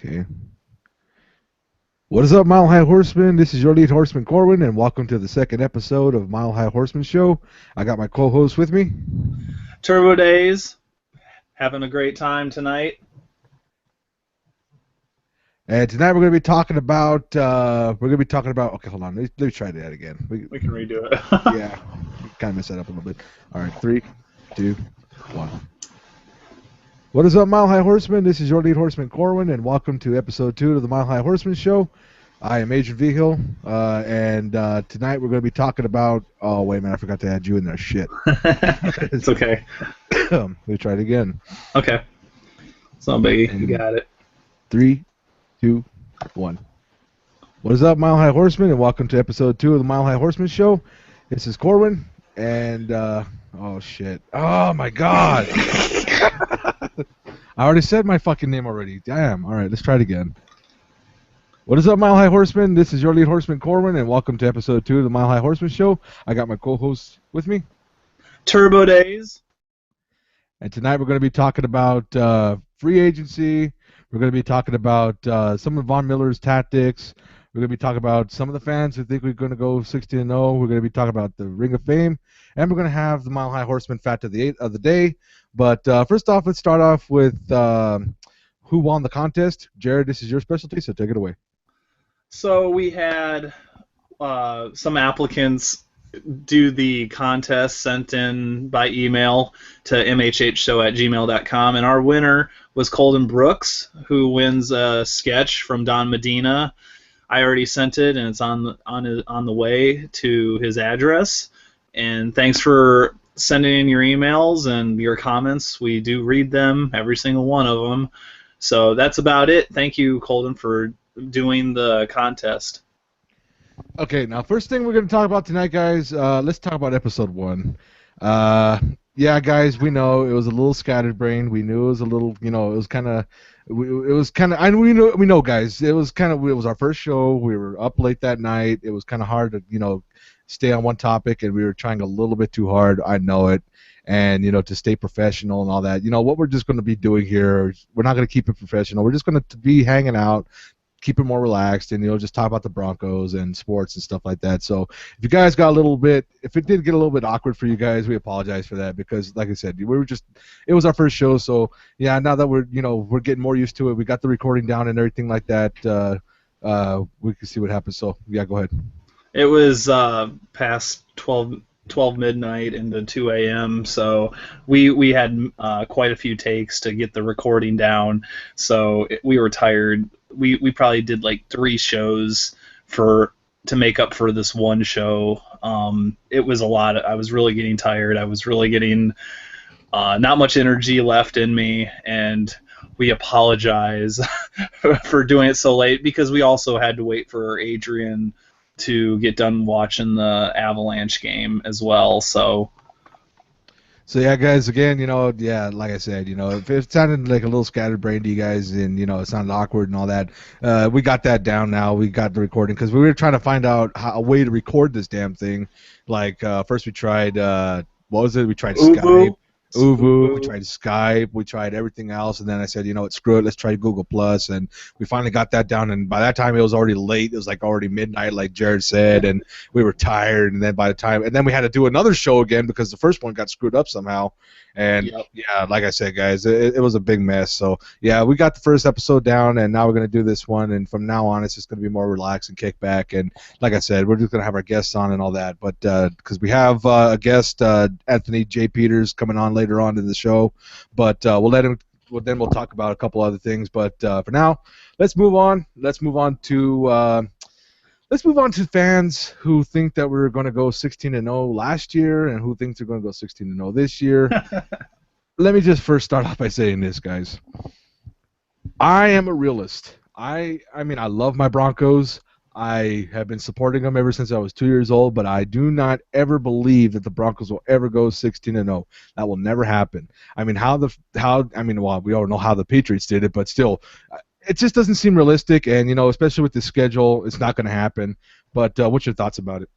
Okay. What is up, Mile High Horseman? This is your lead horseman, Corwin, and welcome to the second episode of Mile High Horseman Show. I got my co-host with me. Turbo Days, having a great time tonight. And tonight we're going to be talking about, okay, hold on. Let me try that again. We can redo it. Yeah, kind of messed that up a little bit. All right, 3, 2, 1. What is up, Mile High Horseman? This is your lead horseman, Corwin, and welcome to episode 2 of the Mile High Horseman Show. I am Agent Vigil, and tonight we're going to be talking about... Oh, wait a minute, I forgot to add you in there. Shit. It's okay. Let me try it again. Okay. It's not big. You got it. 3, 2, 1. What is up, Mile High Horseman, and welcome to episode 2 of the Mile High Horseman Show. This is Corwin, and... oh, shit. Oh, my God. I already said my fucking name already. Damn. All right, let's try it again. What is up, Mile High Horseman? This is your lead horseman, Corwin, and welcome to episode 2 of the Mile High Horseman Show. I got my co-host with me. Turbo Days. And tonight we're going to be talking about free agency. We're going to be talking about some of Von Miller's tactics. We're going to be talking about some of the fans who think we're going to go 16-0. We're going to be talking about the Ring of Fame. And we're going to have the Mile High Horseman fact of the day. But first off, let's start off with who won the contest. Jared, this is your specialty, so take it away. So we had some applicants do the contest sent in by email to mhhshow@gmail.com, and our winner was Colton Brooks, who wins a sketch from Don Medina. I already sent it, and it's on the way to his address. And thanks for sending in your emails and your comments. We do read them, every single one of them. So that's about it. Thank you, Colton, for doing the contest. Okay, now first thing we're going to talk about tonight, guys, let's talk about episode 1. Yeah, guys, we know it was a little scattered brain. We knew it was a little, it was kind of, we know, guys, it was our first show. We were up late that night. It was kind of hard to, stay on one topic, and we were trying a little bit too hard. I know it. And, to stay professional and all that. What we're just going to be doing here, we're not going to keep it professional. We're just going to be hanging out, keep it more relaxed, and just talk about the Broncos and sports and stuff like that. So if you guys got if it did get a little bit awkward for you guys, we apologize for that, because like I said, it was our first show. So yeah, now that we're getting more used to it, we got the recording down and everything like that. We can see what happens. So yeah, go ahead. It was past 12 midnight into 2 a.m. So we had quite a few takes to get the recording down. So we were tired. We probably did like 3 shows to make up for this one show. It was a lot. I was really getting tired. I was really getting not much energy left in me, and we apologize for doing it so late, because we also had to wait for Adrian to get done watching the Avalanche game as well. So yeah, guys, again, like I said, if it sounded like a little scattered brain to you guys, and it sounded awkward and all that, we got that down now. We got the recording, because we were trying to find out a way to record this damn thing. Like first we tried what was it? We tried Skype. We tried Skype, we tried everything else, and then I said, what, screw it, let's try Google Plus, and we finally got that down. And by that time, it was already late. It was like already midnight, like Jared said, and we were tired. And then then we had to do another show again, because the first one got screwed up somehow. And yeah, like I said, guys, it was a big mess. So yeah, we got the first episode down, and now we're gonna do this one. And from now on, it's just gonna be more relaxed and kick back. And like I said, we're just gonna have our guests on and all that. But because we have a guest, Anthony J. Peters, coming on later on in the show, but we'll let him. Then we'll talk about a couple other things. But for now, let's move on. Let's move on to fans who think that we're going to go 16-0 last year, and who think they're going to go 16-0 this year. Let me just first start off by saying this, guys. I am a realist. I mean, I love my Broncos. I have been supporting them ever since I was 2 years old, but I do not ever believe that the Broncos will ever go 16-0. That will never happen. I mean, well, we all know how the Patriots did it, but still, it just doesn't seem realistic. And especially with the schedule, it's not going to happen. But what's your thoughts about it?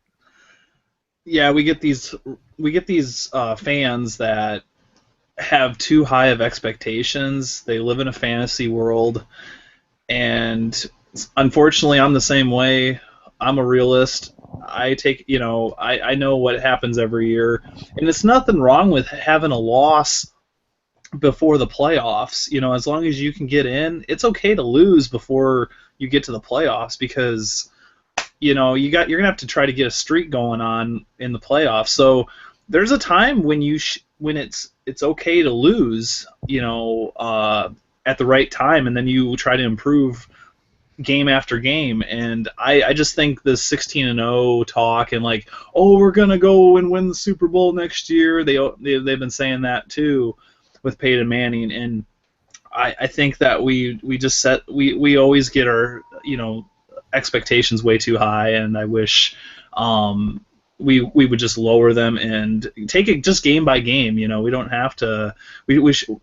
Yeah, we get these fans that have too high of expectations. They live in a fantasy world, And unfortunately, I'm the same way. I'm a realist. I take, I know what happens every year, and it's nothing wrong with having a loss before the playoffs. As long as you can get in, it's okay to lose before you get to the playoffs because you're gonna have to try to get a streak going on in the playoffs. So there's a time when when it's okay to lose, at the right time, and then you try to improve game after game. And I just think the 16-0 talk and like, oh, we're gonna go and win the Super Bowl next year. They've been saying that too with Peyton Manning, and I think that we just we always get our expectations way too high, and I wish we would just lower them and take it just game by game. We don't have to. We should,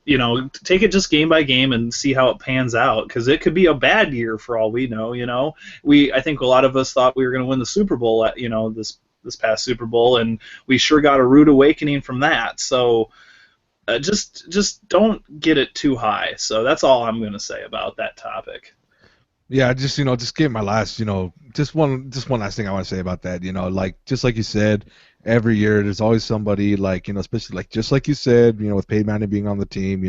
take it just game by game and see how it pans out, because it could be a bad year for all we know. I think a lot of us thought we were going to win the Super Bowl at this past Super Bowl, and we sure got a rude awakening from that. So. Just don't get it too high. So that's all I'm going to say about that topic. Yeah, just get my last, just one last thing I want to say about that. Like just like you said, every year there's always somebody like, especially like just like you said, with Peyton Manning being on the team,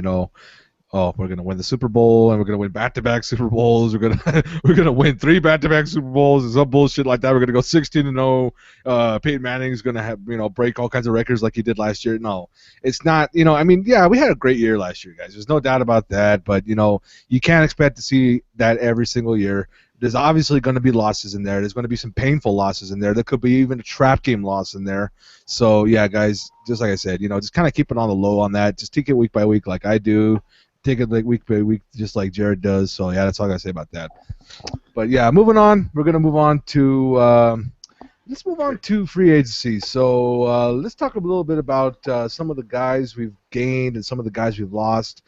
oh, we're gonna win the Super Bowl and we're gonna win back-to-back Super Bowls. We're gonna we're gonna win 3 back-to-back Super Bowls and some bullshit like that. We're gonna go 16-0. Peyton Manning's gonna have break all kinds of records like he did last year. No, it's not. I mean, yeah, we had a great year last year, guys. There's no doubt about that. But you can't expect to see that every single year. There's obviously going to be losses in there. There's going to be some painful losses in there. There could be even a trap game loss in there. So yeah, guys, just like I said, just kind of keep it on the low on that. Just take it week by week, like I do. Take it like week by week, just like Jared does. So yeah, that's all I gotta say about that. But yeah, moving on. We're gonna move on to let's move on to free agency. So let's talk a little bit about some of the guys we've gained and some of the guys we've lost.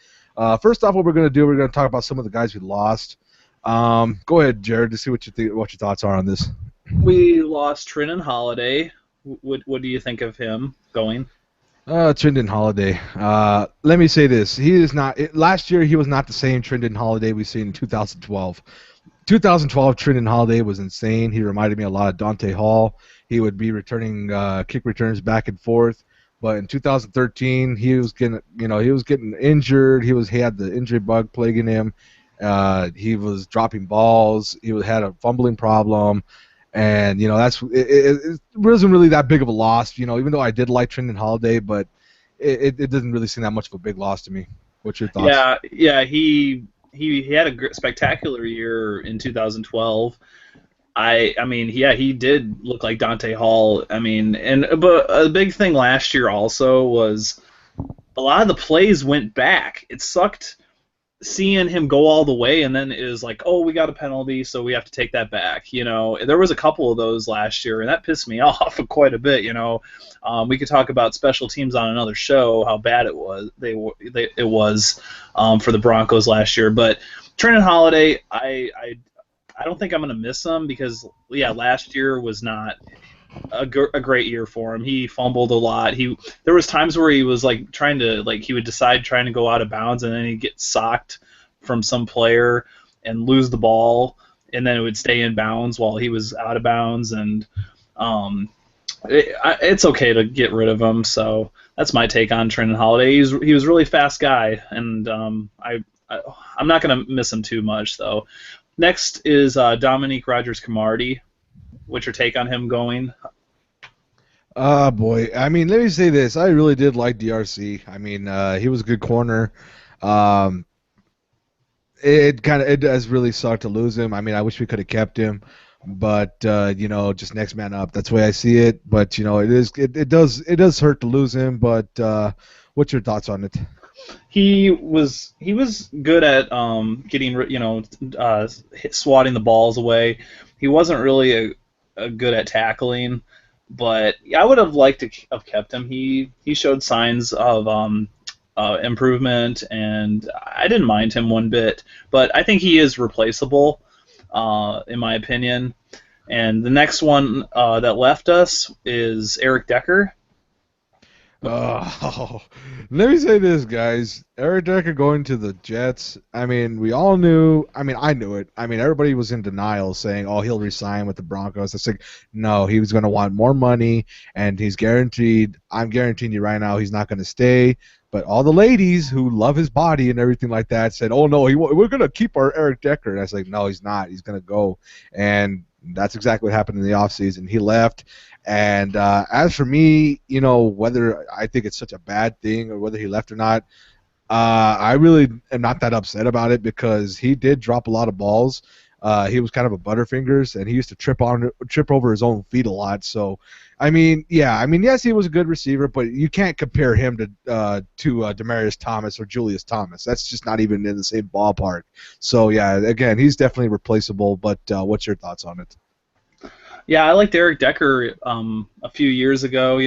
First off, what we're gonna do, we're gonna talk about some of the guys we lost. Go ahead, Jared, to see what what your thoughts are on this. We lost Trenton Holiday. What do you think of him going? Trendon Holiday. Let me say this: he is not. Last year, he was not the same Trendon Holiday we seen in 2012. 2012 Trendon Holiday was insane. He reminded me a lot of Dante Hall. He would be returning kick returns back and forth. But in 2013, he was getting injured. He had the injury bug plaguing him. He was dropping balls. Had a fumbling problem. And it wasn't really that big of a loss, even though I did like Trenton Holiday, but it doesn't really seem that much of a big loss to me. What's your thoughts? Yeah, he had a spectacular year in 2012. I mean, yeah, he did look like Dante Hall. I mean, but a big thing last year also was a lot of the plays went back. It sucked seeing him go all the way, and then it was like, oh, we got a penalty, so we have to take that back. There was a couple of those last year, and that pissed me off quite a bit. We could talk about special teams on another show, how bad it was. It was for the Broncos last year. But Trenton Holiday, I don't think I'm gonna miss him because last year was not a great year for him. He fumbled a lot. There was times where he was like he would decide trying to go out of bounds, and then he'd get socked from some player and lose the ball, and then it would stay in bounds while he was out of bounds. And it's okay to get rid of him. So that's my take on Trenton Holiday. He was a really fast guy, and I'm not gonna miss him too much though. Next is Dominique Rodgers-Cromartie. What's your take on him going? Boy. I mean, let me say this. I really did like DRC. I mean, he was a good corner. It does really suck to lose him. I mean, I wish we could have kept him, but just next man up. That's the way I see it. But it does hurt to lose him. But what's your thoughts on it? He was good at getting swatting the balls away. He wasn't really a good at tackling, but I would have liked to have kept him. He showed signs of improvement, and I didn't mind him one bit. But I think he is replaceable, in my opinion. And the next one that left us is Eric Decker. Oh, let me say this, guys. Eric Decker going to the Jets. I mean, we all knew. I mean, I knew it. I mean, everybody was in denial, saying, "Oh, he'll resign with the Broncos." It's like, no, he was going to want more money, and he's guaranteed. I'm guaranteeing you right now, he's not going to stay. But all the ladies who love his body and everything like that said, "Oh no, we're going to keep our Eric Decker." And I was like, "No, he's not. He's going to go." And that's exactly what happened in the offseason. He left. And as for me, whether I think it's such a bad thing or whether he left or not, I really am not that upset about it because he did drop a lot of balls. He was kind of a butterfingers, and he used to trip over his own feet a lot. So, I mean, yeah, I mean, yes, he was a good receiver, but you can't compare him to Demaryius Thomas or Julius Thomas. That's just not even in the same ballpark. So, yeah, again, he's definitely replaceable. But what's your thoughts on it? Yeah, I liked Eric Decker a few years ago.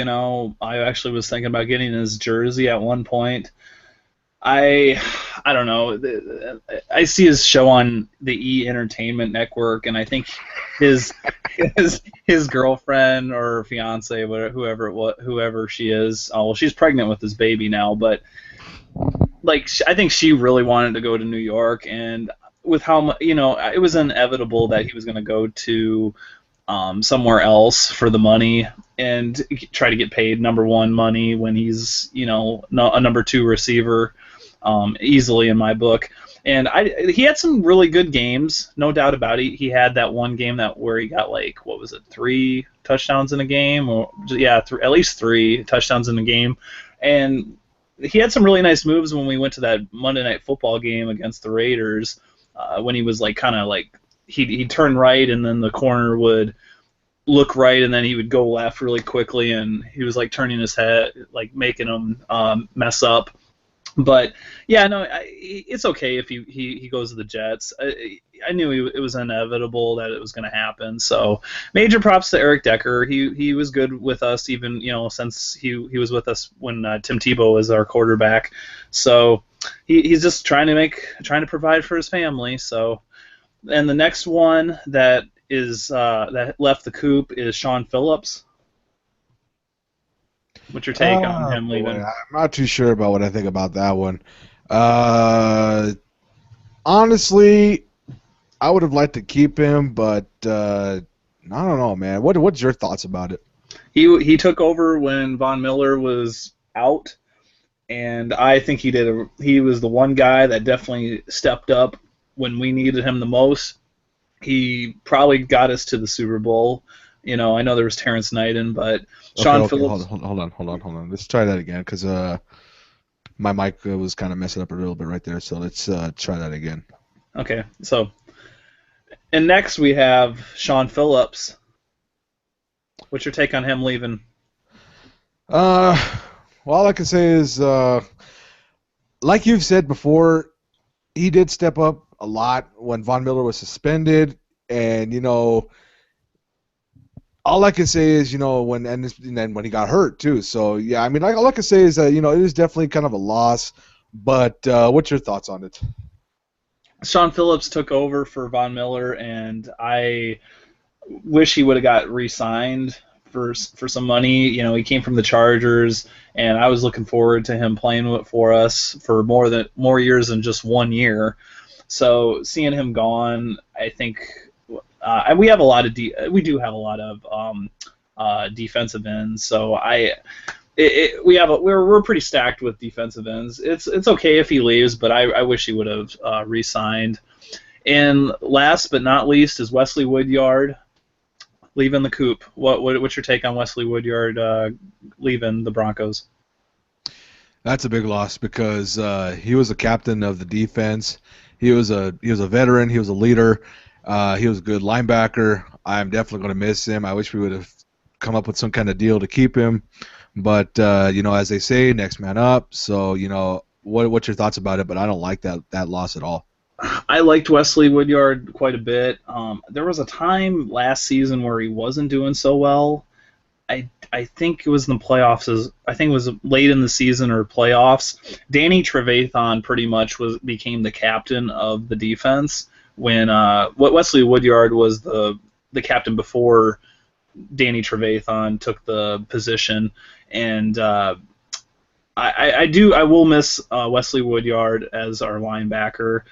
I actually was thinking about getting his jersey at one point. I I don't know. I see his show on the E Entertainment Network, and I think his his girlfriend or fiance, whoever she is. Oh, well, she's pregnant with his baby now, but like I think she really wanted to go to New York, and with how much it was inevitable that he was going to go to somewhere else for the money and try to get paid number one money when he's a number two receiver, easily in my book. And he had some really good games, no doubt about it. He had that one game where he got like, what was it, 3 touchdowns in a game, or yeah, at least 3 touchdowns in a game, and he had some really nice moves when we went to that Monday Night Football game against the Raiders, when he was like kind of like he'd turn right and then the corner would look right and then he would go left really quickly, and he was like turning his head, like making him mess up. But yeah, no, it's okay if he goes to the Jets. I knew it was inevitable that it was going to happen. So major props to Eric Decker. He was good with us, even since he was with us when Tim Tebow was our quarterback. So he's just trying to provide for his family. So, and the next one that left the coop is Sean Phillips. What's your take on him Boy, leaving? I'm not too sure about what I think about that one. Uh, Honestly, I would have liked to keep him, but I don't know, man. What's your thoughts about it? He took over when Von Miller was out, and I think he was the one guy that definitely stepped up when we needed him the most. He probably got us to the Super Bowl. I know there was Terrence Knight in, but Okay, Sean okay, hold Phillips. on, hold on. Let's try that again, because my mic was kind of messing up a little bit right there. So let's try that again. Okay, so and next we have Sean Phillips. What's your take on him leaving? Uh, well, all I can say is, like you've said before, he did step up a lot when Von Miller was suspended, and all I can say is, and then when he got hurt too. So yeah, I mean, like all I can say is that it is definitely kind of a loss. But what's your thoughts on it? Sean Phillips took over for Von Miller, and I wish he would have got re-signed for some money. He came from the Chargers, and I was looking forward to him playing for us for more years than just 1 year. So seeing him gone, I think we have a lot of we do have a lot of defensive ends. So we're pretty stacked with defensive ends. It's okay if he leaves, but I wish he would have re-signed. And last but not least is Wesley Woodyard leaving the coop. What's your take on Wesley Woodyard leaving the Broncos? That's a big loss because he was the captain of the defense. He was a veteran. He was a leader. He was a good linebacker. I'm definitely going to miss him. I wish we would have come up with some kind of deal to keep him. But as they say, next man up. So what's your thoughts about it? But I don't like that loss at all. I liked Wesley Woodyard quite a bit. There was a time last season where he wasn't doing so well. I think it was in the playoffs. I think it was late in the season or playoffs. Danny Trevathan pretty much became the captain of the defense when Wesley Woodyard was the captain before Danny Trevathan took the position, and I will miss Wesley Woodyard as our linebacker.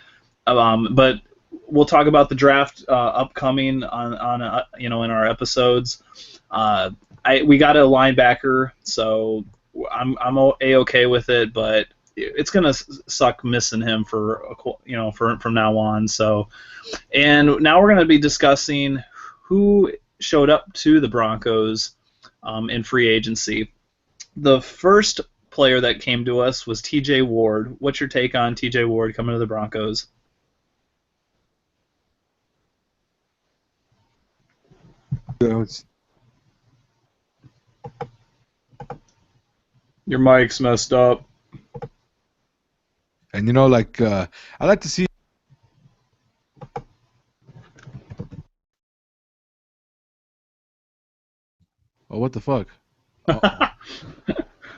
But we'll talk about the draft upcoming on in our episodes. We got a linebacker, so I'm a-okay with it, but it's gonna suck missing him for for from now on. So, and now we're gonna be discussing who showed up to the Broncos in free agency. The first player that came to us was T.J. Ward. What's your take on T.J. Ward coming to the Broncos? Your mic's messed up. And like I like to see. Oh, what the fuck? Oh,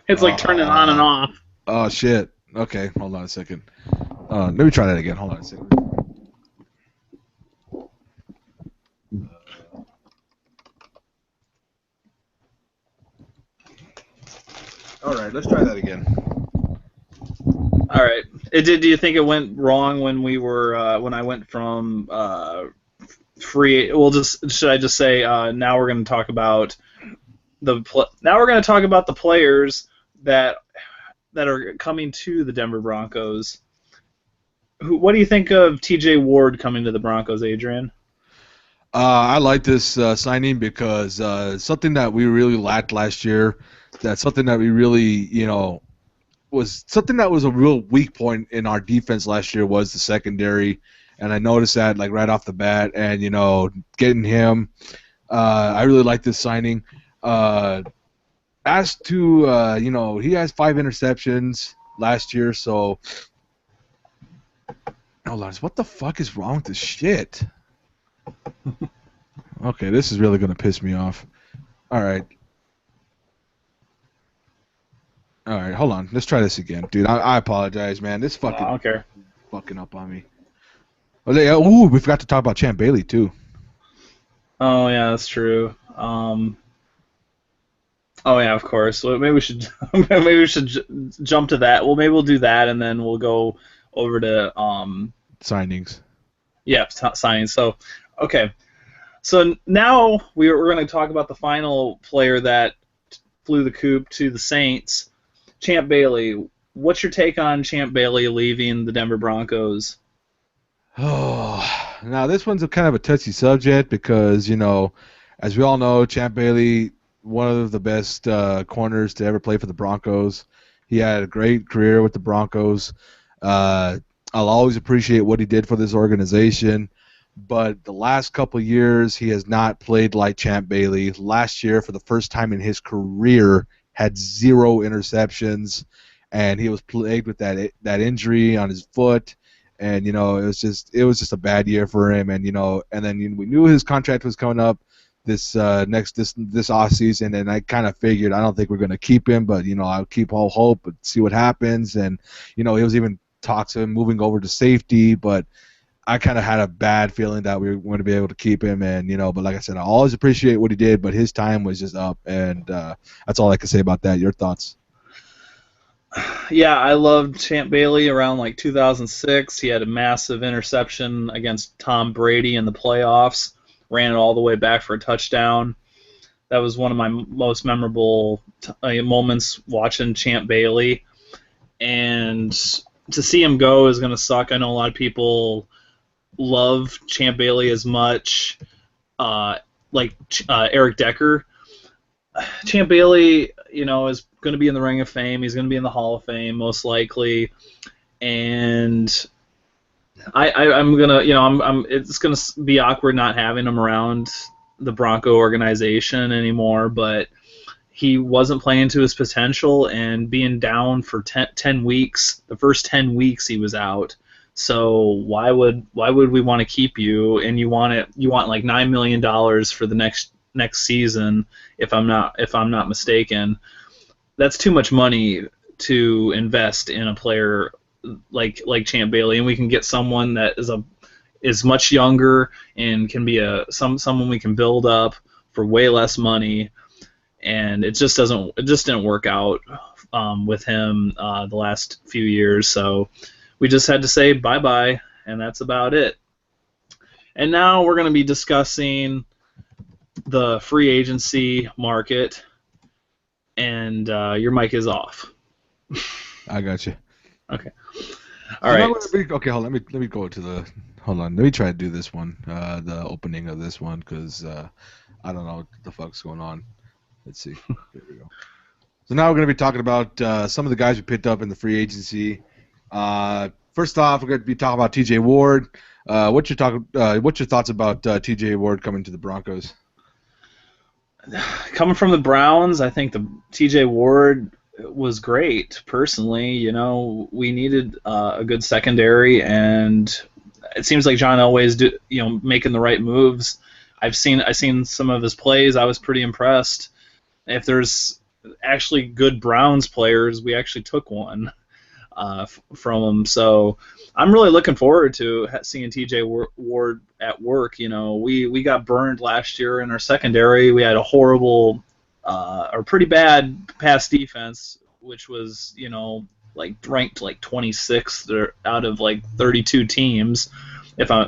It's like turning on and off. oh shit. Okay, hold on a second. Let me try that again. Hold on a second. All right, let's try that again. All right. Do you think it went wrong when we were when I went from free? Should I just say now we're going to talk about now we're going to talk about the players that are coming to the Denver Broncos. What do you think of T.J. Ward coming to the Broncos, Adrian? I like this signing because something that we really lacked last year. That's something that we really, was something that was a real weak point in our defense last year was the secondary, and I noticed that like right off the bat. And getting him, I really like this signing. As to he has 5 interceptions last year, so hold on, what the fuck is wrong with this shit? Okay, this is really gonna piss me off. All right, hold on. Let's try this again, dude. I apologize, man. This I don't care. fucking up on me. Oh, yeah. Ooh, we forgot to talk about Champ Bailey too. Oh yeah, that's true. Oh yeah, of course. Well, maybe we should jump to that. Well, maybe we'll do that, and then we'll go over to Signings. yeah, signing. So, okay. So now we're going to talk about the final player that flew the coop to the Saints, Champ Bailey. What's your take on Champ Bailey leaving the Denver Broncos? Oh, now this one's a kind of a touchy subject because as we all know, Champ Bailey, one of the best corners to ever play for the Broncos. He had a great career with the Broncos. I'll always appreciate what he did for this organization. But the last couple of years, he has not played like Champ Bailey. Last year, for the first time in his career, had 0 interceptions, and he was plagued with that injury on his foot. And it was just a bad year for him. And and then we knew his contract was coming up this off season, and I kind of figured I don't think we're going to keep him, but I'll keep all hope and see what happens. And he was even talks of him moving over to safety, but I kind of had a bad feeling that we were going to be able to keep him. And but like I said, I always appreciate what he did, but his time was just up, and that's all I can say about that. Your thoughts? Yeah, I loved Champ Bailey around like 2006. He had a massive interception against Tom Brady in the playoffs, ran it all the way back for a touchdown. That was one of my most memorable moments watching Champ Bailey. And to see him go is going to suck. I know a lot of people love Champ Bailey as much, Eric Decker. Champ Bailey, is going to be in the Ring of Fame. He's going to be in the Hall of Fame most likely, and I'm gonna, it's going to be awkward not having him around the Bronco organization anymore. But he wasn't playing to his potential, and being down for 10 weeks, the first 10 weeks he was out. So why would we want to keep you? And you want like $9 million for the next season, if I'm not mistaken. That's too much money to invest in a player like Champ Bailey, and we can get someone that is much younger and can be someone we can build up for way less money. and it just didn't work out with him the last few years. So we just had to say bye bye, and that's about it. And now we're going to be discussing the free agency market, and your mic is off. I got you. Okay. All So right. okay, hold on. Let me go to the. Hold on. Let me try to do this one. The opening of this one, because I don't know what the fuck's going on. Let's see. There we go. So now we're going to be talking about some of the guys we picked up in the free agency. First off, we're going to be talking about T.J. Ward. What's your thoughts about T.J. Ward coming to the Broncos? Coming from the Browns, I think the T.J. Ward was great. Personally, we needed a good secondary, and it seems like John Elway's making the right moves. I've seen some of his plays. I was pretty impressed. If there's actually good Browns players, we actually took one from them. So I'm really looking forward to seeing T.J. Ward at work. We got burned last year in our secondary. We had a horrible or pretty bad pass defense, which was ranked like 26th out of like 32 teams, if I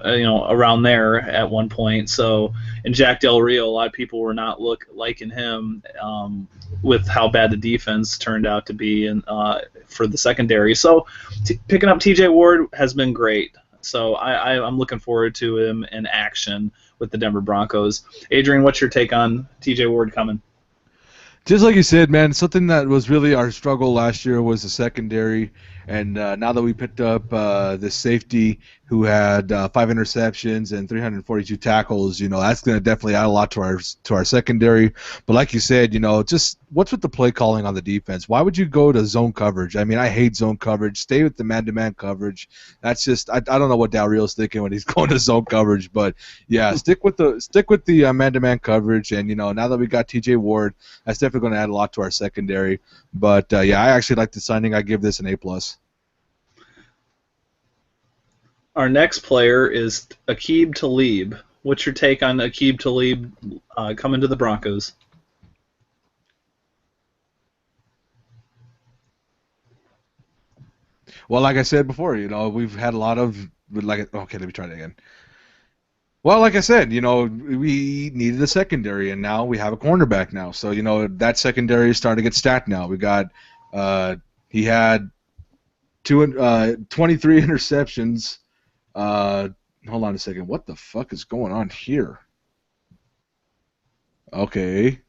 around there at one point. So, and Jack Del Rio, a lot of people were not liking him with how bad the defense turned out to be for the secondary. So picking up T.J. Ward has been great. So I'm looking forward to him in action with the Denver Broncos. Adrian, what's your take on T.J. Ward coming? Just like you said, man, something that was really our struggle last year was the secondary. And now that we picked up the safety who had 5 interceptions and 342 tackles, that's going to definitely add a lot to our secondary. But like you said, just what's with the play calling on the defense? Why would you go to zone coverage? I mean, I hate zone coverage. Stay with the man-to-man coverage. That's just I don't know what Del Rio's thinking when he's going to zone coverage, but yeah, stick with the man-to-man coverage. And now that we got T.J. Ward, that's definitely going to add a lot to our secondary. But yeah, I actually like the signing. I give this an A+. Our next player is Aqib Talib. What's your take on Aqib Talib coming to the Broncos? Well, like I said before, we've had a lot of okay, let me try that again. Well, like I said, we needed a secondary, and now we have a cornerback now. So, that secondary is starting to get stacked now. We got he had 23 interceptions. Hold on a second. What the fuck is going on here? Okay.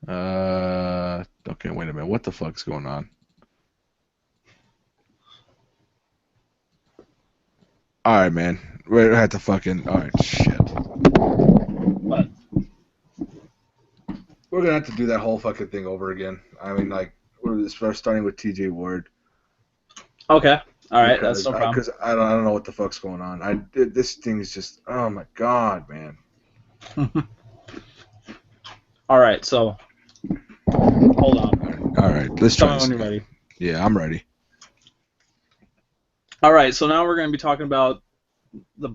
Okay, wait a minute. What the fuck's going on? All right, man. We had to fucking. All right, shit. What? We're gonna have to do that whole fucking thing over again. I mean, like, we're starting with T.J. Ward. Okay. All right, that's no problem. Because I don't know what the fuck's going on. This thing is just, oh my god, man. All right, so hold on. All right, let's try this. When you're ready. Yeah, I'm ready. All right, so now we're going to be talking about the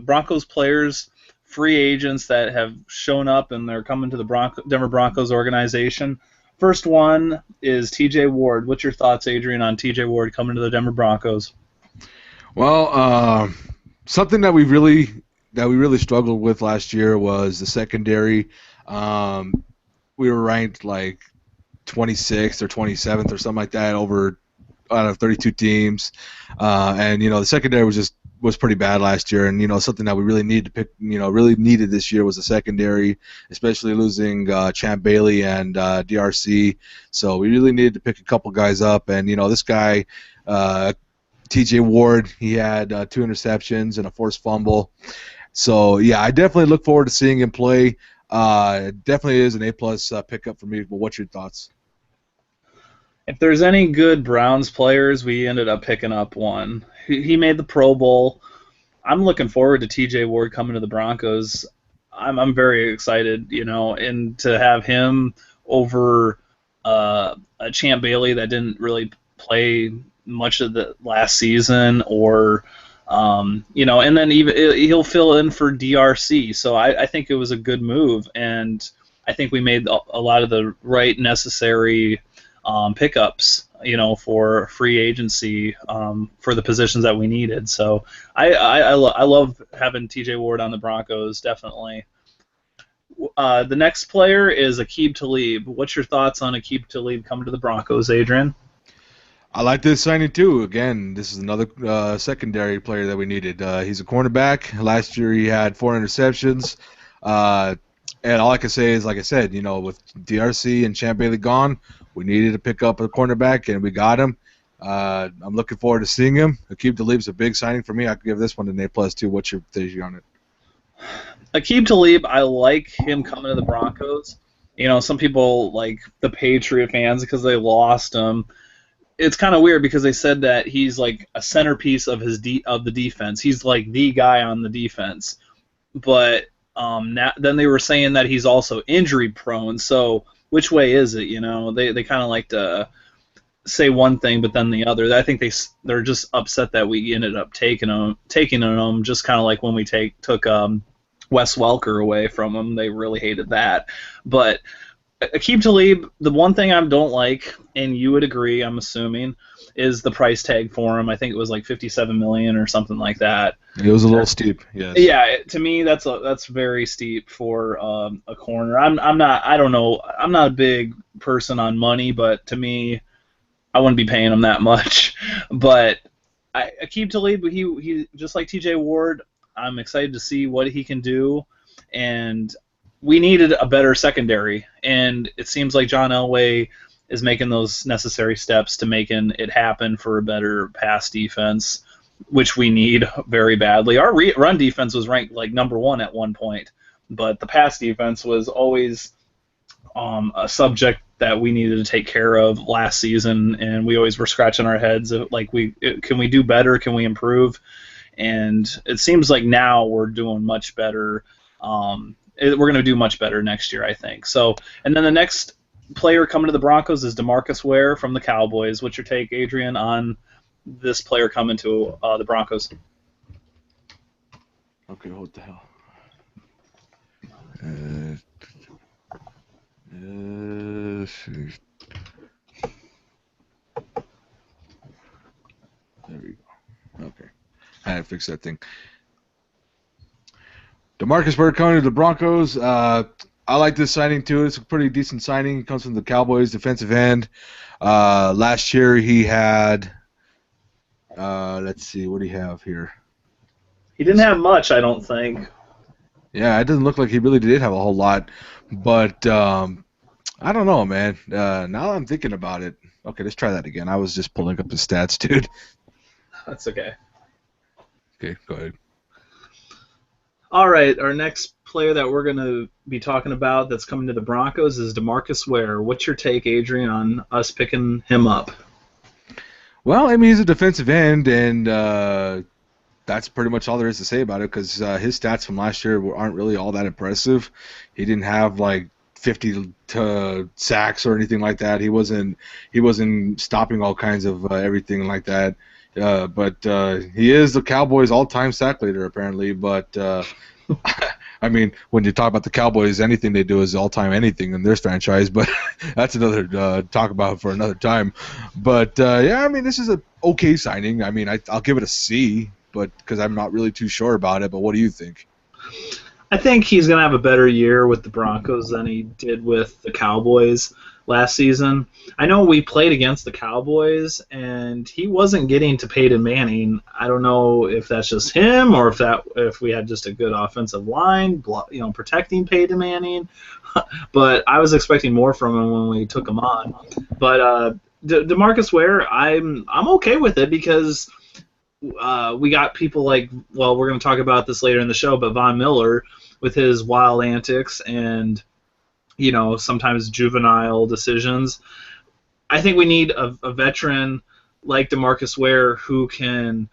Broncos players, free agents that have shown up and they're coming to the Denver Broncos organization. First one is T.J. Ward. What's your thoughts, Adrian, on T.J. Ward coming to the Denver Broncos? Well, something that we really struggled with last year was the secondary. We were ranked like 26th or 27th or something like that out of 32 teams, and the secondary was pretty bad last year, and something that we really needed to pick, really needed this year was the secondary, especially losing Champ Bailey and DRC. So we really needed to pick a couple guys up, and this guy, T.J. Ward, he had 2 interceptions and a forced fumble. So yeah, I definitely look forward to seeing him play. It definitely is an A+ pickup for me. But what's your thoughts? If there's any good Browns players, we ended up picking up one. He made the Pro Bowl. I'm looking forward to T.J. Ward coming to the Broncos. I'm very excited, and to have him over a Champ Bailey that didn't really play much of the last season, or And then even he'll fill in for DRC. So I think it was a good move, and I think we made a lot of the right necessary pickups, for free agency for the positions that we needed. So I love having TJ Ward on the Broncos, definitely. The next player is Aqib Talib. What's your thoughts on Aqib Talib coming to the Broncos, Adrian? I like this signing too. Again, this is another secondary player that we needed. He's a cornerback. Last year he had 4 interceptions. Uh, and all I can say is, like I said, with DRC and Champ Bailey gone, we needed to pick up a cornerback, and we got him. I'm looking forward to seeing him. Aqib Talib's a big signing for me. I could give this one an A+ too. What's your theory on it? Aqib Talib, I like him coming to the Broncos. Some people like the Patriot fans because they lost him. It's kind of weird because they said that he's like a centerpiece of of the defense. He's like the guy on the defense, but then they were saying that he's also injury prone. So which way is it? They kind of like to say one thing but then the other. I think they're just upset that we ended up taking him, just kind of like when we took Wes Welker away from him. They really hated that, but. Aqib Talib, the one thing I don't like, and you would agree, I'm assuming, is the price tag for him. I think it was like $57 million or something like that. It was a little steep, yes. Yeah, to me that's very steep for a corner. I'm not, I don't know, I'm not a big person on money, but to me, I wouldn't be paying him that much. But Aqib Talib, he just like TJ Ward, I'm excited to see what he can do, and we needed a better secondary, and it seems like John Elway is making those necessary steps to making it happen for a better pass defense, which we need very badly. Our run defense was ranked like #1 at one point, but the pass defense was always a subject that we needed to take care of last season, and we always were scratching our heads of, like, can we do better? Can we improve? And it seems like now we're doing much better. We're going to do much better next year, I think. So, and then the next player coming to the Broncos is DeMarcus Ware from the Cowboys. What's your take, Adrian, on this player coming to the Broncos? Okay, what the hell? There we go. Okay, I had to fix that thing. DeMarcus Ware coming to the Broncos. I like this signing too. It's a pretty decent signing. He comes from the Cowboys, defensive end. Last year he had, let's see, what do you have here? He didn't have much, I don't think. Yeah, it doesn't look like he really did have a whole lot. But I don't know, man. Now that I'm thinking about it. Okay, let's try that again. I was just pulling up his stats, dude. That's okay. Okay, go ahead. All right, our next player that we're going to be talking about that's coming to the Broncos is DeMarcus Ware. What's your take, Adrian, on us picking him up? Well, I mean, he's a defensive end, and that's pretty much all there is to say about it, because his stats from last year aren't really all that impressive. He didn't have like 50 sacks or anything like that. He wasn't stopping all kinds of everything like that. But he is the Cowboys' all-time sack leader, apparently. But I mean, when you talk about the Cowboys, anything they do is all-time anything in their franchise. But that's another talk about for another time. But yeah, I mean, this is a okay signing. I mean, I'll give it a C, but because I'm not really too sure about it. But what do you think? I think he's going to have a better year with the Broncos than he did with the Cowboys last season. I know we played against the Cowboys, and he wasn't getting to Peyton Manning. I don't know if that's just him or if we had just a good offensive line, protecting Peyton Manning. But I was expecting more from him when we took him on. But DeMarcus Ware, I'm okay with it because we got people like, well, we're going to talk about this later in the show, but Von Miller with his wild antics and sometimes juvenile decisions. I think we need a veteran like DeMarcus Ware who can,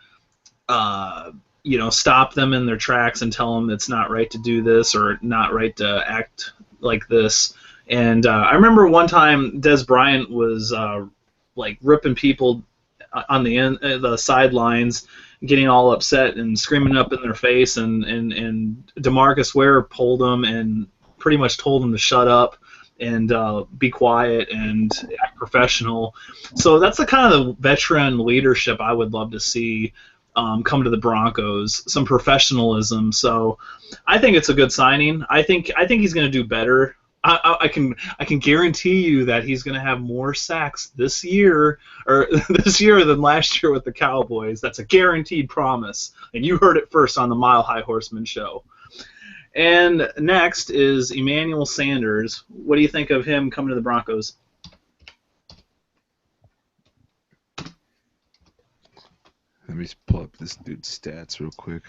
stop them in their tracks and tell them it's not right to do this or not right to act like this. And I remember one time Des Bryant was ripping people on the sidelines, getting all upset and screaming up in their face, and DeMarcus Ware pulled him and pretty much told him to shut up and be quiet and act professional. So that's the kind of the veteran leadership I would love to see come to the Broncos. Some professionalism. So I think it's a good signing. I think he's going to do better. I can guarantee you that he's going to have more sacks this year than last year with the Cowboys. That's a guaranteed promise, and you heard it first on the Mile High Horseman show. And next is Emmanuel Sanders. What do you think of him coming to the Broncos? Let me just pull up this dude's stats real quick.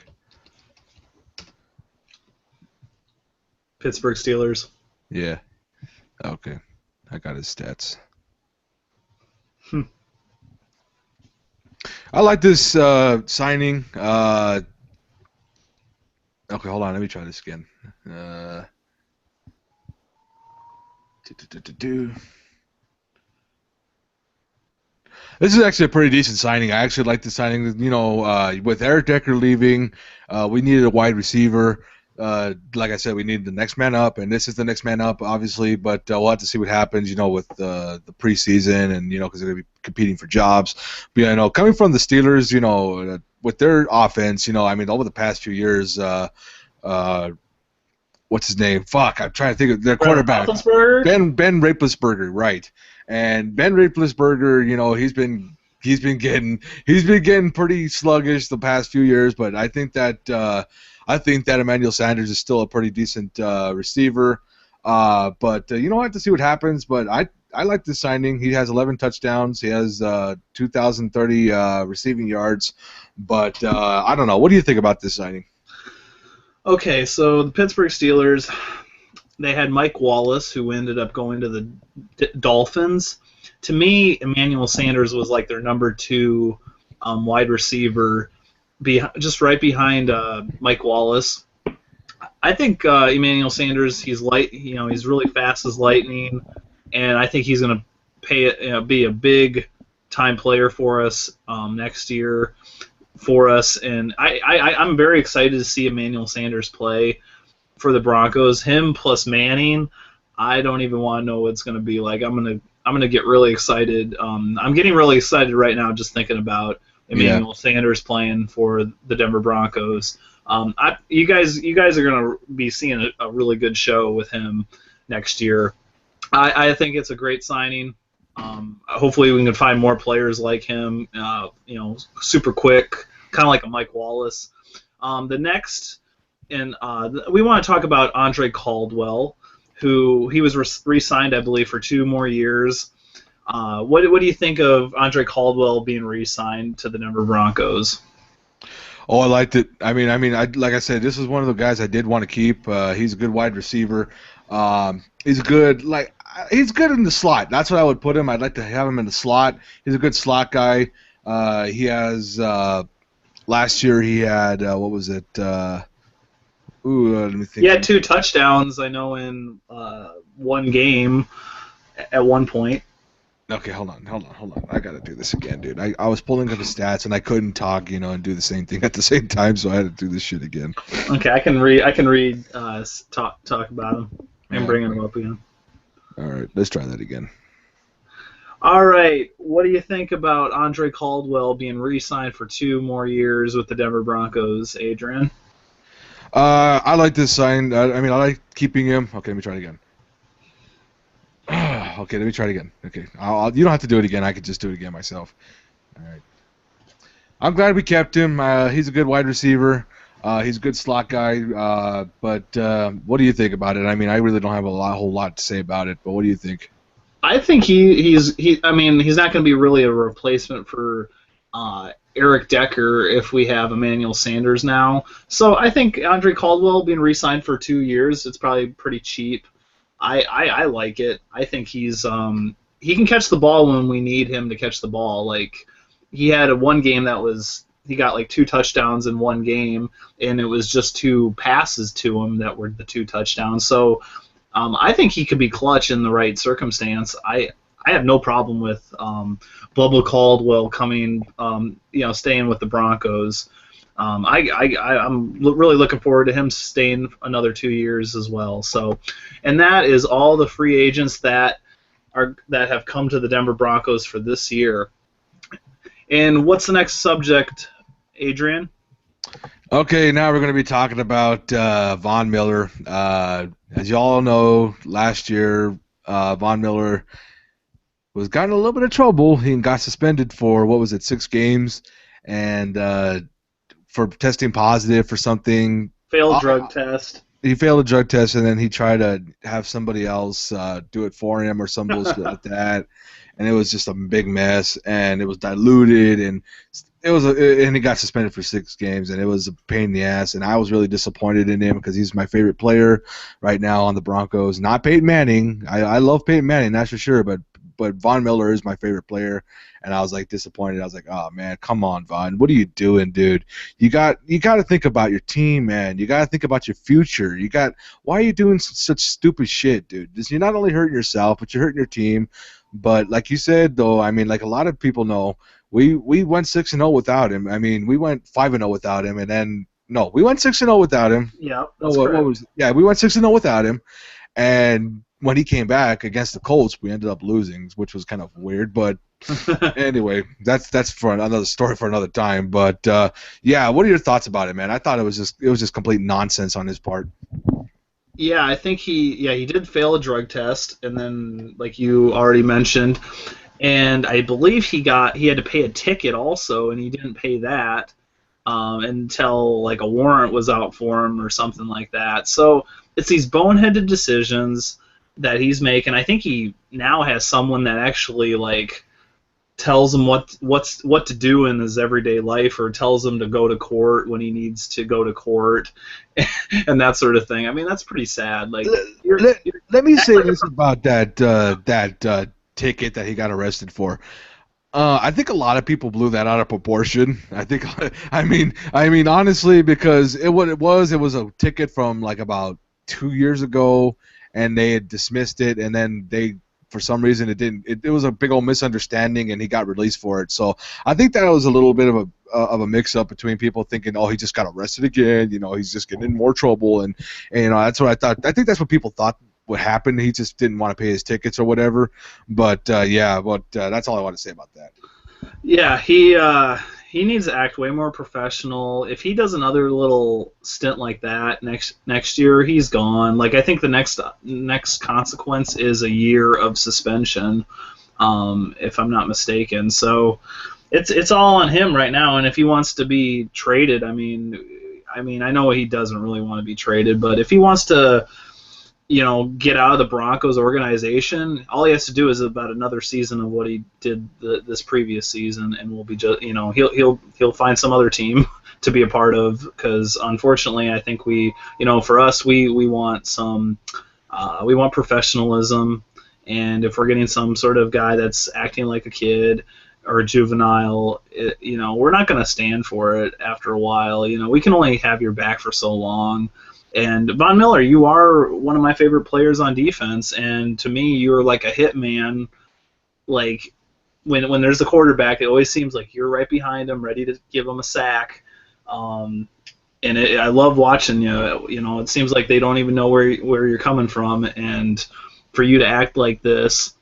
Pittsburgh Steelers. Yeah. Okay. I got his stats. I like this signing. Okay, hold on. Let me try this again. This is actually a pretty decent signing. I actually like the signing. You know, with Eric Decker leaving, we needed a wide receiver. Like I said, we need the next man up, and this is the next man up, obviously. But we'll have to see what happens, you know, with the preseason, and you know, because they're going to be competing for jobs. But you know, coming from the Steelers, you know, with their offense, you know, I mean, over the past few years, what's his name? Fuck, I'm trying to think of their quarterback. Ben Roethlisberger, right? And Ben Roethlisberger, you know, he's been getting pretty sluggish the past few years, but I think that Emmanuel Sanders is still a pretty decent receiver. But you know, I have to see what happens. But I like this signing. He has 11 touchdowns. He has 2,030 receiving yards. But I don't know. What do you think about this signing? Okay, so the Pittsburgh Steelers, they had Mike Wallace, who ended up going to the Dolphins. To me, Emmanuel Sanders was like their number 2 wide receiver, just right behind Mike Wallace. I think Emmanuel Sanders, he's really fast as lightning, and I think he's going to be a big time player for us next year for us. And I'm very excited to see Emmanuel Sanders play for the Broncos. Him plus Manning, I don't even want to know what it's going to be like. I'm gonna get really excited. I'm getting really excited right now just thinking about Emmanuel Sanders playing for the Denver Broncos. You guys are going to be seeing a really good show with him next year. I think it's a great signing. Hopefully we can find more players like him, super quick, kind of like a Mike Wallace. The next, and we want to talk about Andre Caldwell, who he was re-signed, I believe, for 2 more years. What do you think of Andre Caldwell being re-signed to the Denver Broncos? Oh, I liked it. I mean, like I said, this is one of the guys I did want to keep. He's a good wide receiver. He's good in the slot. That's what I would put him. I'd like to have him in the slot. He's a good slot guy. He has last year he had what was it? Let me think. He had 2 touchdowns, I know, in one game at one point. Okay, hold on. I gotta do this again, dude. I was pulling up the stats and I couldn't talk, and do the same thing at the same time, so I had to do this shit again. Okay, I can read. Talk about him and bring him up again. All right, let's try that again. All right, what do you think about Andre Caldwell being re-signed for 2 more years with the Denver Broncos, Adrian? I like this sign. I like keeping him. Okay, let me try it again. Okay, let me try it again. Okay, you don't have to do it again. I could just do it again myself. All right. I'm glad we kept him. He's a good wide receiver. He's a good slot guy. But what do you think about it? I mean, I really don't have a whole lot to say about it. But what do you think? I think he's not going to be really a replacement for Eric Decker if we have Emmanuel Sanders now. So I think Andre Caldwell being re-signed for 2 years, it's probably pretty cheap. I like it. I think he can catch the ball when we need him to catch the ball. Like, he had one game he got like 2 touchdowns in one game, and it was just 2 passes to him that were the 2 touchdowns. So I think he could be clutch in the right circumstance. I have no problem with Bubba Caldwell coming, staying with the Broncos. I'm really looking forward to him staying another 2 years as well. So, and that is all the free agents that have come to the Denver Broncos for this year. And what's the next subject, Adrian? Okay, now we're going to be talking about Von Miller. As you all know, last year Von Miller was got in a little bit of trouble. He got suspended for what was it, 6 games, and for testing positive for something. Failed drug test. He failed a drug test, and then he tried to have somebody else do it for him or some bullshit like that. And it was just a big mess, and it was diluted, and and he got suspended for 6 games, and it was a pain in the ass. And I was really disappointed in him because he's my favorite player right now on the Broncos. Not Peyton Manning. I love Peyton Manning, that's for sure, but Von Miller is my favorite player, and I was like disappointed. I was like, oh man, come on, Von, what are you doing, dude? You got to think about your team, man. You got to think about your future. Why are you doing such stupid shit, dude? You're not only hurting yourself, but you're hurting your team. But like you said, though, I mean, like a lot of people know, we went 6-0 without him. I mean, we went 5-0 without him, and then no, we went 6-0 without him. Yeah, that's correct. We went 6-0 without him, and when he came back against the Colts, we ended up losing, which was kind of weird. But anyway, that's for another story for another time. But yeah, what are your thoughts about it, man? I thought it was just complete nonsense on his part. Yeah, I think he did fail a drug test, and then like you already mentioned, and I believe he had to pay a ticket also, and he didn't pay that until like a warrant was out for him or something like that. So it's these boneheaded decisions that he's making. I think he now has someone that actually like tells him what to do in his everyday life, or tells him to go to court when he needs to go to court, and that sort of thing. I mean, that's pretty sad. Like, let me say this about that ticket that he got arrested for. I think a lot of people blew that out of proportion. I mean, honestly, because it was a ticket from like about 2 years ago, and they had dismissed it, and then for some reason it didn't. It was a big old misunderstanding, and he got released for it. So I think that was a little bit of a mix-up between people thinking, oh, he just got arrested again. You know, he's just getting in more trouble, and you know, that's what I thought. I think that's what people thought would happen. He just didn't want to pay his tickets or whatever. But that's all I want to say about that. Yeah, he needs to act way more professional. If he does another little stint like that next year, he's gone. Like, I think the next consequence is a year of suspension, if I'm not mistaken. So it's all on him right now. And if he wants to be traded, I mean, I know he doesn't really want to be traded, but if he wants to, get out of the Broncos organization, all he has to do is about another season of what he did this previous season, and we'll be just, he'll find some other team to be a part of, because unfortunately, I think for us, we want we want professionalism, and if we're getting some sort of guy that's acting like a kid or a juvenile, we're not going to stand for it after a while. We can only have your back for so long. And Von Miller, you are one of my favorite players on defense, and to me, you're like a hitman. Like, when there's a quarterback, it always seems like you're right behind him, ready to give him a sack. And I love watching you. It seems like they don't even know where you're coming from, and for you to act like this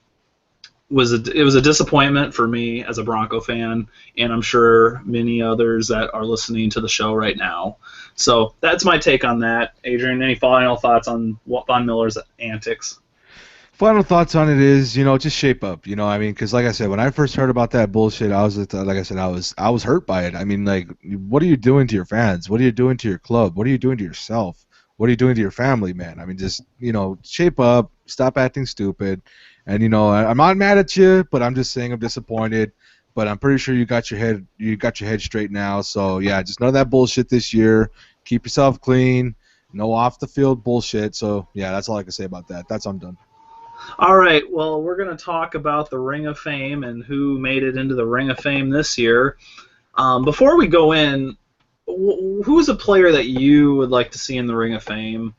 it was a disappointment for me as a Bronco fan, and I'm sure many others that are listening to the show right now. So that's my take on that. Adrian, any final thoughts on Von Miller's antics? Final thoughts on it is, just shape up. I mean, because like I said, when I first heard about that bullshit, I was hurt by it. I mean, like, what are you doing to your fans? What are you doing to your club? What are you doing to yourself? What are you doing to your family, man? I mean, just shape up, stop acting stupid. And I'm not mad at you, but I'm just saying I'm disappointed. But I'm pretty sure you got your head straight now. So yeah, just none of that bullshit this year. Keep yourself clean. No off the field bullshit. So yeah, that's all I can say about that. I'm done. All right. Well, we're going to talk about the Ring of Fame and who made it into the Ring of Fame this year. Before we go in, who's a player that you would like to see in the Ring of Fame?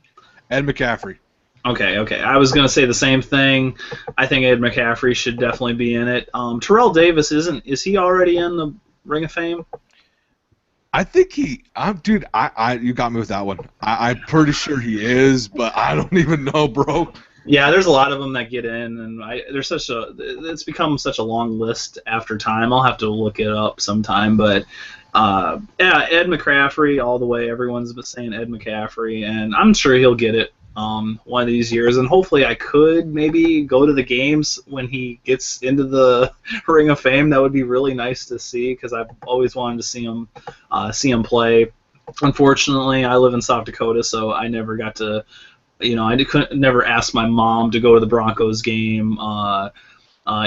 Ed McCaffrey. Okay, okay. I was gonna say the same thing. I think Ed McCaffrey should definitely be in it. Terrell Davis isn't. Is he already in the Ring of Fame? I think dude, you got me with that one. I'm pretty sure he is, but I don't even know, bro. Yeah, there's a lot of them that get in, and there's such a. It's become such a long list after time. I'll have to look it up sometime, but yeah, Ed McCaffrey all the way. Everyone's been saying Ed McCaffrey, and I'm sure he'll get it one of these years. And hopefully, I could maybe go to the games when he gets into the Ring of Fame. That would be really nice to see because I've always wanted to see him play. Unfortunately, I live in South Dakota, so I never got to. I couldn't never ask my mom to go to the Broncos game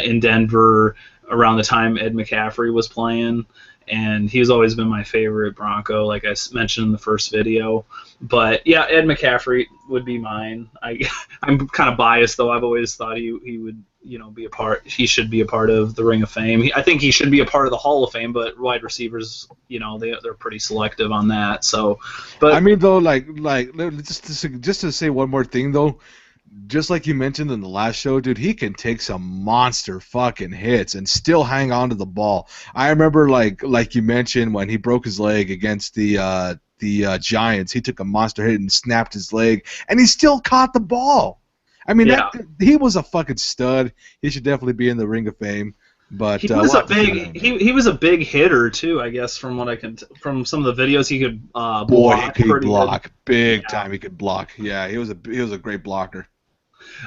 in Denver around the time Ed McCaffrey was playing, and he's always been my favorite Bronco, like I mentioned in the first video. But yeah, Ed McCaffrey would be mine. I'm kind of biased though. I've always thought he would be a part. He should be a part of the Ring of Fame. I think he should be a part of the Hall of Fame. But wide receivers, they're pretty selective on that. So, I but mean, though, like just to say one more thing, though, just like you mentioned in the last show, dude, he can take some monster fucking hits and still hang on to the ball. I remember, like you mentioned, when he broke his leg against the Giants, he took a monster hit and snapped his leg, and he still caught the ball. I mean, yeah. he was a fucking stud. He should definitely be in the Ring of Fame. But He was we'll a have to see what big happens. he was a big hitter too, I guess from what I can from some of the videos he could Boy, block he pretty good. block big Yeah. time. He could block. Yeah, he was a great blocker.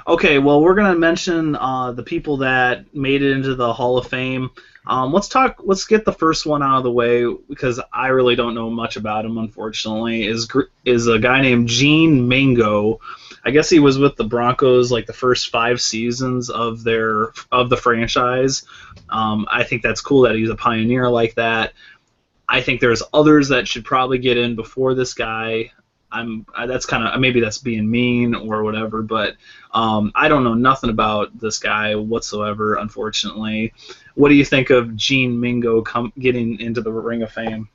Okay, well we're gonna mention the people that made it into the Hall of Fame. Let's get the first one out of the way because I really don't know much about him. Unfortunately, is a guy named Gene Mingo. I guess he was with the Broncos like the first 5 seasons of the franchise. I think that's cool that he's a pioneer like that. I think there's others that should probably get in before this guy. That's kind of maybe that's being mean or whatever, but I don't know nothing about this guy whatsoever. Unfortunately, what do you think of Gene Mingo getting into the Ring of Fame?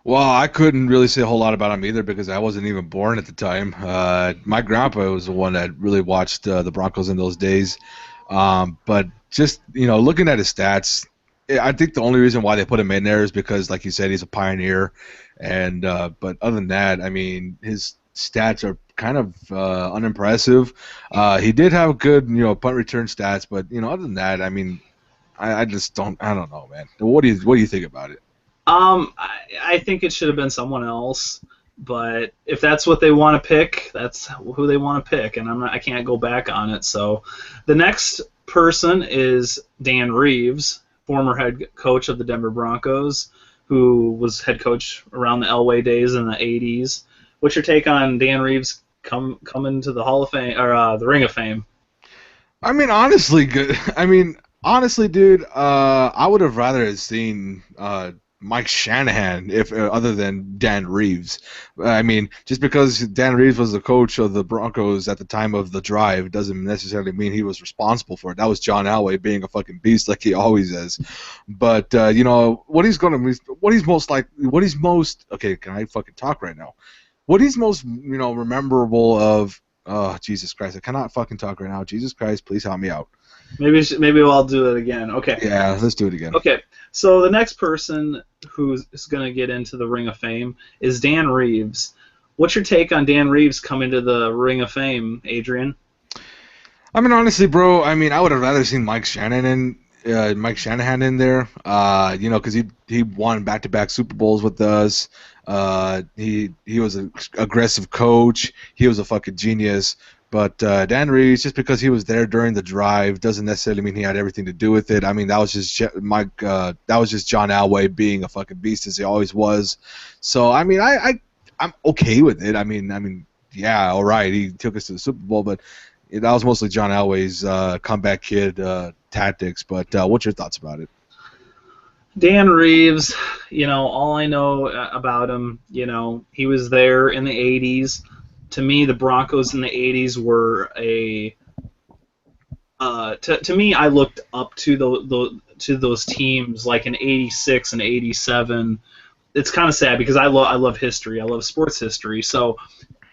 Well, I couldn't really say a whole lot about him either because I wasn't even born at the time. My grandpa was the one that really watched the Broncos in those days. But just looking at his stats, I think the only reason why they put him in there is because, like you said, he's a pioneer. And but other than that, I mean, his stats are kind of unimpressive. He did have good, punt return stats, but other than that, I mean, I just don't. I don't know, man. What do you think about it? I think it should have been someone else, but if that's what they want to pick, that's who they want to pick, and I can't go back on it. So, the next person is Dan Reeves, former head coach of the Denver Broncos, who was head coach around the Elway days in the '80s. What's your take on Dan Reeves coming to the Hall of Fame or the Ring of Fame? I mean, honestly, good. I mean, honestly, dude, I would have rather have seen Mike Shanahan if other than Dan Reeves. I mean, just because Dan Reeves was the coach of the Broncos at the time of the drive doesn't necessarily mean he was responsible for it. That was John Elway being a fucking beast like he always is. But what he's gonna, what he's most. Okay, can I fucking talk right now? What he's most, memorable of. Oh, Jesus Christ! I cannot fucking talk right now. Jesus Christ, please help me out. Maybe I'll do it again. Okay. Yeah, let's do it again. Okay, so the next person who's going to get into the Ring of Fame is Dan Reeves. What's your take on Dan Reeves coming to the Ring of Fame, Adrian? I mean, honestly, bro. I mean, I would have rather seen Mike Shanahan in there. Because he won back-to-back Super Bowls with us. He was an aggressive coach. He was a fucking genius. But Dan Reeves, just because he was there during the drive, doesn't necessarily mean he had everything to do with it. I mean, that was just Mike. That was just John Elway being a fucking beast as he always was. So I mean, I'm okay with it. I mean, yeah, all right. He took us to the Super Bowl, but that was mostly John Elway's comeback kid tactics. But what's your thoughts about it? Dan Reeves, all I know about him, he was there in the 80s. To me, the Broncos in the 80s were to me, I looked up to to those teams like in '86 and '87. It's kind of sad because I love history. I love sports history. So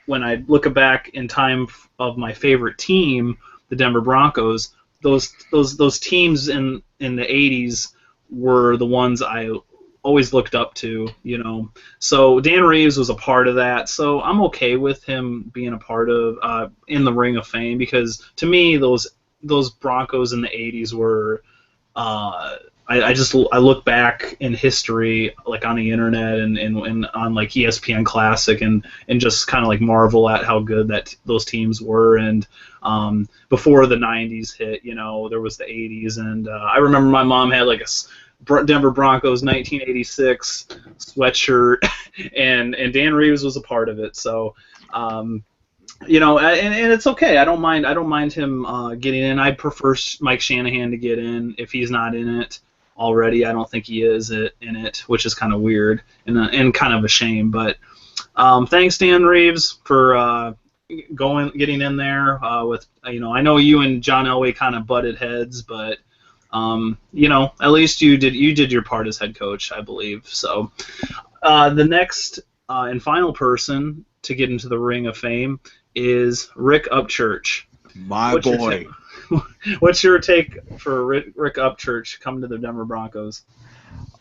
when I look back in time of my favorite team, the Denver Broncos, those teams in the 80s were the ones I always looked up to, you know. So Dan Reeves was a part of that. So I'm okay with him being a part of in the Ring of Fame, because to me those Broncos in the 80s were I look back in history, like on the internet and on like ESPN Classic, and just kind of like marvel at how good those teams were. And before the 90s hit, you know, there was the 80s, and I remember my mom had like a Denver Broncos 1986 sweatshirt, and Dan Reeves was a part of it. So you know, and it's okay. I don't mind him getting in. I prefer Mike Shanahan to get in if he's not in it already. I don't think he is in it, which is kind of weird and kind of a shame. But thanks, Dan Reeves, for getting in there with, you know, I know you and John Elway kind of butted heads, but you know, at least you did your part as head coach, I believe. So the next and final person to get into the Ring of Fame is Rick Upchurch. My boy. What's your take for Rick Upchurch coming to the Denver Broncos?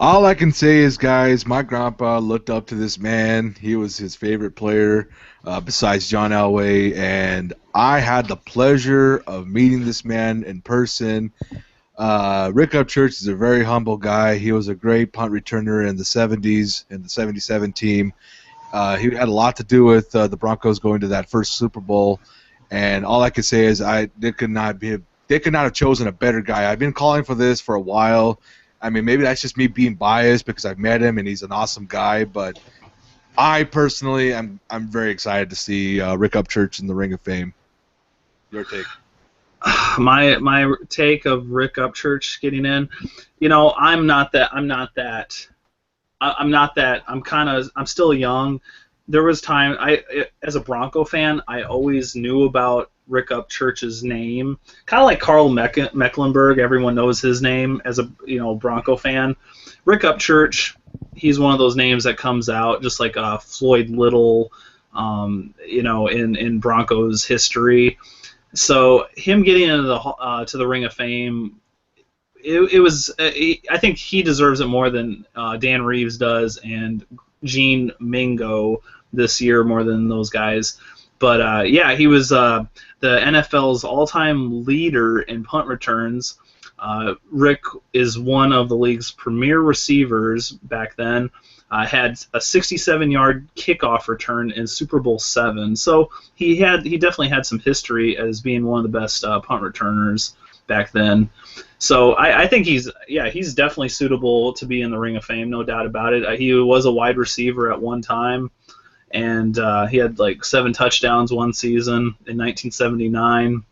All I can say is, guys, my grandpa looked up to this man. He was his favorite player besides John Elway, and I had the pleasure of meeting this man in person. Rick Upchurch is a very humble guy. He was a great punt returner in the 70s, in the 77 team. He had a lot to do with the Broncos going to that first Super Bowl, and all I can say is they could not have chosen a better guy. I've been calling for this for a while. I mean, maybe that's just me being biased because I've met him and he's an awesome guy, but I personally I'm very excited to see Rick Upchurch in the Ring of Fame. Your take? My take of Rick Upchurch getting in, you know, I'm still young. There was time as a Bronco fan, I always knew about Rick Upchurch's name, kind of like Carl Mecklenburg. Everyone knows his name as a, you know, Bronco fan. Rick Upchurch, he's one of those names that comes out just like Floyd Little, you know, in Broncos history. So him getting into to the Ring of Fame, it was I think he deserves it more than Dan Reeves does, and Gene Mingo this year more than those guys. But yeah, he was the NFL's all-time leader in punt returns. Rick is one of the league's premier receivers back then. Had a 67-yard kickoff return in Super Bowl VII. So he definitely had some history as being one of the best punt returners back then. So I think he's definitely suitable to be in the Ring of Fame, no doubt about it. He was a wide receiver at one time, and he had like 7 touchdowns one season in 1979.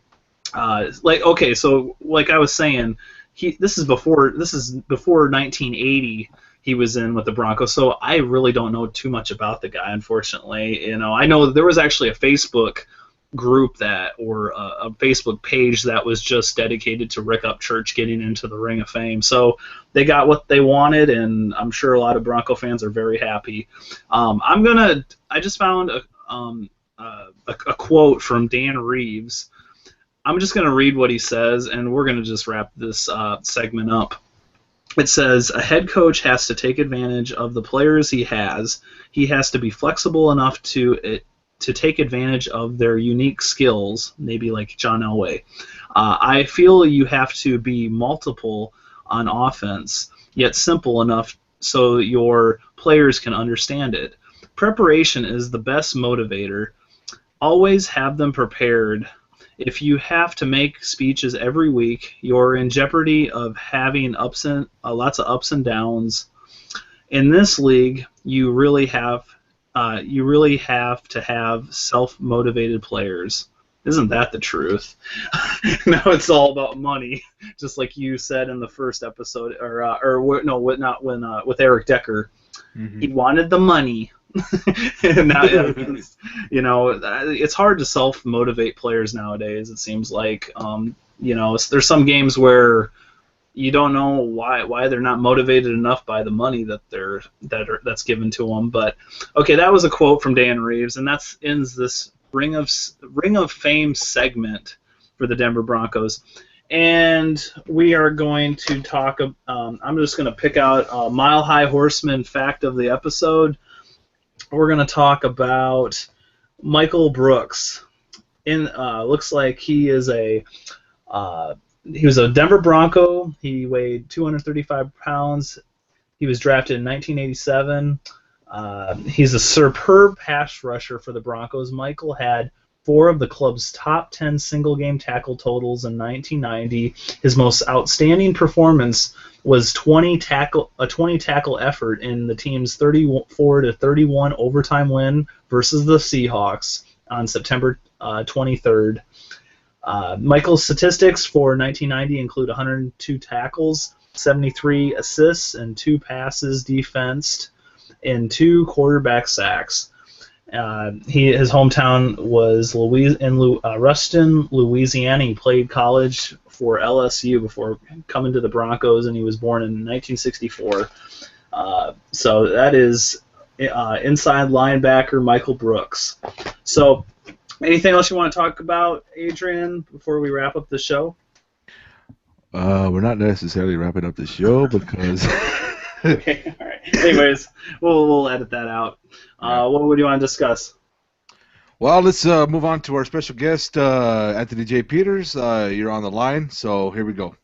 So like I was saying, this is before 1980. He was in with the Broncos, so I really don't know too much about the guy, unfortunately. You know, I know there was actually a Facebook group or a Facebook page that was just dedicated to Rick Upchurch getting into the Ring of Fame. So they got what they wanted, and I'm sure a lot of Bronco fans are very happy. I just found a quote from Dan Reeves. I'm just gonna read what he says, and we're gonna just wrap this segment up. It says, a head coach has to take advantage of the players he has. He has to be flexible enough to take advantage of their unique skills, maybe like John Elway. I feel you have to be multiple on offense, yet simple enough so your players can understand it. Preparation is the best motivator. Always have them prepared. If you have to make speeches every week, you're in jeopardy of having lots of ups and downs. In this league, you really have to have self-motivated players. Isn't that the truth? Now it's all about money, just like you said in the first episode, with Eric Decker. Mm-hmm. He wanted the money. And now, you know, it's hard to self-motivate players nowadays. It seems like, you know, there's some games where you don't know why they're not motivated enough by the money that's given to them. But okay, that was a quote from Dan Reeves, and that ends this Ring of Fame segment for the Denver Broncos. And we are going to talk. I'm just going to pick out a Mile High Horseman fact of the episode. We're going to talk about Michael Brooks. Looks like he was a Denver Bronco. He weighed 235 pounds. He was drafted in 1987. He's a superb pass rusher for the Broncos. Michael had 4 of the club's top 10 single-game tackle totals in 1990. His most outstanding performance was a 20 tackle effort in the team's 34-31 overtime win versus the Seahawks on September 23rd. Michael's statistics for 1990 include 102 tackles, 73 assists, and 2 passes defensed, and 2 quarterback sacks. His hometown was Ruston, Louisiana. He played college for LSU before coming to the Broncos, and he was born in 1964. So that is inside linebacker Michael Brooks. So anything else you want to talk about, Adrian, before we wrap up the show? We're not necessarily wrapping up the show because. Okay, all right. Anyways, we'll edit that out. What would you want to discuss? Well, let's move on to our special guest, Anthony J. Peters. You're on the line, so here we go.